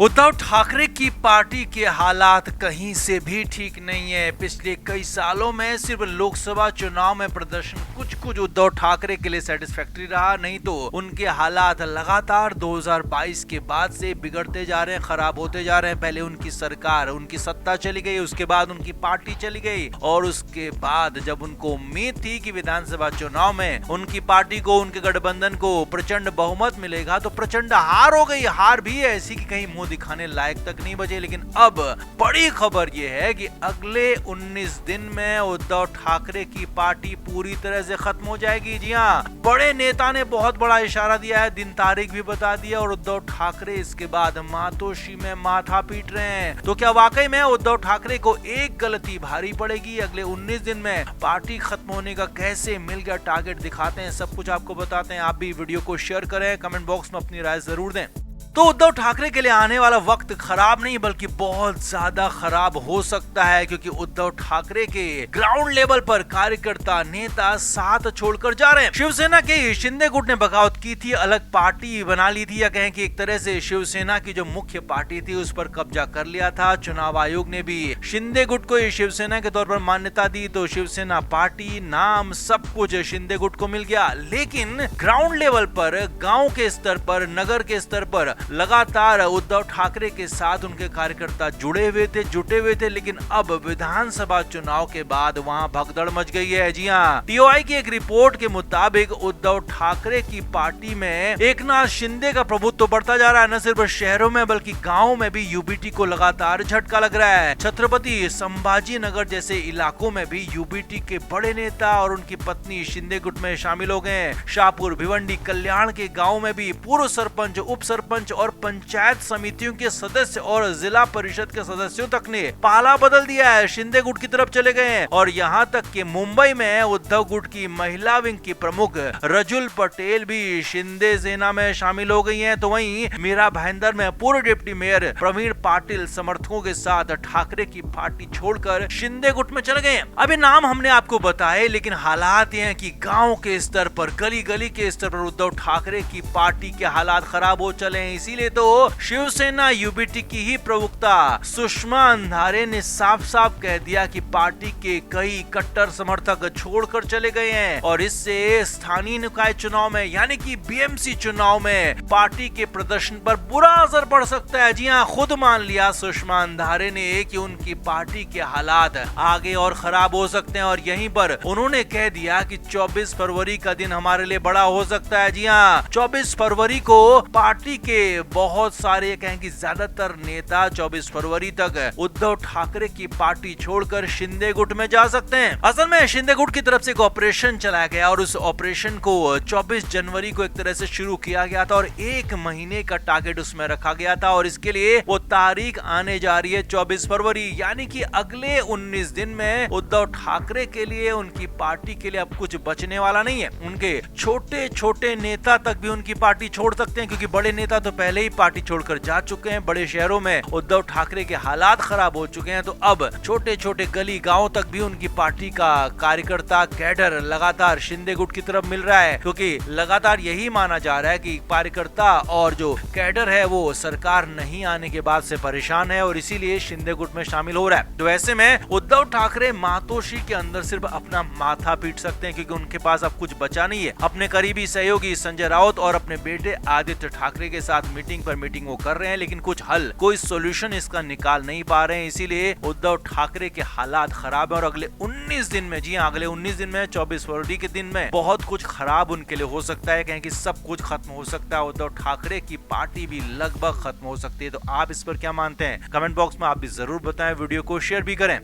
उद्धव ठाकरे की पार्टी के हालात कहीं से भी ठीक नहीं है। पिछले कई सालों में सिर्फ लोकसभा चुनाव में प्रदर्शन कुछ उद्धव ठाकरे के लिए सेटिस्फैक्टरी रहा, नहीं तो उनके हालात लगातार 2022 के बाद से बिगड़ते जा रहे हैं, खराब होते जा रहे हैं। पहले उनकी सरकार, उनकी सत्ता चली गई, उसके बाद उनकी पार्टी चली गई और उसके बाद जब उनको उम्मीद थी कि विधानसभा चुनाव में उनकी पार्टी को, उनके गठबंधन को प्रचंड बहुमत मिलेगा, तो प्रचंड हार हो गई। हार भी है ऐसी कि कहीं मुंह दिखाने लायक तक नहीं बचे। लेकिन अब बड़ी खबर यह है कि अगले 19 दिन में उद्धव ठाकरे की पार्टी पूरी तरह से खत्म हो जाएगी। जी हाँ, बड़े नेता ने बहुत बड़ा इशारा दिया है, दिन तारीख भी बता दिया और उद्धव ठाकरे इसके बाद मातोश्री में माथा पीट रहे हैं। तो क्या वाकई में उद्धव ठाकरे को एक गलती भारी पड़ेगी? अगले 19 दिन में पार्टी खत्म होने का कैसे मिल गया टारगेट दिखाते हैं, सब कुछ आपको बताते हैं। आप भी वीडियो को शेयर करें, कमेंट बॉक्स में अपनी राय जरूर दें। तो उद्धव ठाकरे के लिए आने वाला वक्त खराब नहीं बल्कि बहुत ज्यादा खराब हो सकता है, क्योंकि उद्धव ठाकरे के ग्राउंड लेवल पर कार्यकर्ता, नेता साथ छोड़कर जा रहे हैं। शिवसेना के शिंदे गुट ने बगावत की थी, अलग पार्टी बना ली थी, या कहें कि एक तरह से शिवसेना की जो मुख्य पार्टी थी उस पर कब्जा कर लिया था। चुनाव आयोग ने भी शिंदे गुट को शिवसेना के तौर पर मान्यता दी, तो शिवसेना पार्टी, नाम, सब कुछ शिंदे गुट को मिल गया। लेकिन ग्राउंड लेवल पर, गाँव के स्तर पर, नगर के स्तर पर लगातार उद्धव ठाकरे के साथ उनके कार्यकर्ता जुटे हुए थे। लेकिन अब विधानसभा चुनाव के बाद वहां भगदड़ मच गई है। जी हाँ, टीओआई की एक रिपोर्ट के मुताबिक उद्धव ठाकरे की पार्टी में एकनाथ शिंदे का प्रभुत्व बढ़ता जा रहा है। न सिर्फ शहरों में बल्कि गाँव में भी यूबीटी को लगातार झटका लग रहा है। छत्रपति संभाजी नगर जैसे इलाकों में भी यूबीटी के बड़े नेता और उनकी पत्नी शिंदे गुट में शामिल हो गए। शाहपुर, भिवंडी, कल्याण के गाँव में भी पूर्व सरपंच, उप सरपंच और पंचायत समितियों के सदस्य और जिला परिषद के सदस्यों तक ने पाला बदल दिया है, शिंदे गुट की तरफ चले गए हैं। और यहाँ तक कि मुंबई में उद्धव गुट की महिला विंग की प्रमुख रजुल पटेल भी शिंदे सेना में शामिल हो गई हैं। तो वहीं मीरा भाईंदर में पूर्व डिप्टी मेयर प्रवीण पाटिल समर्थकों के साथ ठाकरे की पार्टी छोड़कर शिंदे गुट में चले गए हैं। अभी नाम हमने आपको बताए, लेकिन हालात ये हैं कि गाँव के स्तर पर, गली गली के स्तर पर उद्धव ठाकरे की पार्टी के हालात खराब हो चले हैं। इसीलिए तो शिवसेना यूबीटी की ही प्रवक्ता सुषमा अंधारे ने साफ साफ कह दिया कि पार्टी के कई कट्टर समर्थक छोड़कर चले गए हैं और इससे स्थानीय निकाय चुनाव में, यानी कि बीएमसी चुनाव में पार्टी के प्रदर्शन पर बुरा असर पड़ सकता है। जी हाँ, खुद मान लिया सुषमा अंधारे ने कि उनकी पार्टी के हालात आगे और खराब हो सकते हैं। और यहीं पर उन्होंने कह दिया कि 24 फरवरी का दिन हमारे लिए बड़ा हो सकता है। जी हाँ, 24 फरवरी को पार्टी के बहुत सारे, कहें कि ज्यादातर नेता 24 फरवरी तक उद्धव ठाकरे की पार्टी छोड़कर शिंदे गुट में जा सकते हैं। असल में शिंदे गुट की तरफ से एक ऑपरेशन चलाया गया और उस ऑपरेशन को 24 जनवरी को एक तरह से शुरू किया गया था और 1 महीने का टारगेट उसमें रखा गया था। और इसके लिए वो तारीख आने जा रही है 24 फरवरी, यानी कि अगले 19 दिन में उद्धव ठाकरे के लिए, उनकी पार्टी के लिए अब कुछ बचने वाला नहीं है। उनके छोटे छोटे नेता तक भी उनकी पार्टी छोड़ सकते हैं, क्योंकि बड़े नेता तो पहले ही पार्टी छोड़कर जा चुके हैं। बड़े शहरों में उद्धव ठाकरे के हालात खराब हो चुके हैं, तो अब छोटे छोटे गली गांव तक भी उनकी पार्टी का कार्यकर्ता, कैडर लगातार शिंदे गुट की तरफ मिल रहा है, क्योंकि लगातार यही माना जा रहा है कि कार्यकर्ता और जो कैडर है वो सरकार नहीं आने के बाद से परेशान है और इसीलिए शिंदे गुट में शामिल हो रहा है। तो ऐसे में उद्धव ठाकरे मातोश्री के अंदर सिर्फ अपना माथा पीट सकते हैं, क्योंकि उनके पास अब कुछ बचा नहीं है। अपने करीबी सहयोगी संजय राउत और अपने बेटे आदित्य ठाकरे के साथ मीटिंग पर मीटिंग वो कर रहे हैं, लेकिन कुछ हल, कोई सॉल्यूशन इसका निकाल नहीं पा रहे हैं। इसीलिए उद्धव ठाकरे के हालात खराब है और अगले 19 दिन में, जी हाँ, अगले 19 दिन में, 24 फरवरी के दिन में बहुत कुछ खराब उनके लिए हो सकता है। कहें कि सब कुछ खत्म हो सकता है, उद्धव ठाकरे की पार्टी भी लगभग खत्म हो सकती है। तो आप इस पर क्या मानते हैं? कमेंट बॉक्स में आप भी जरूर बताएं, वीडियो को शेयर भी करें।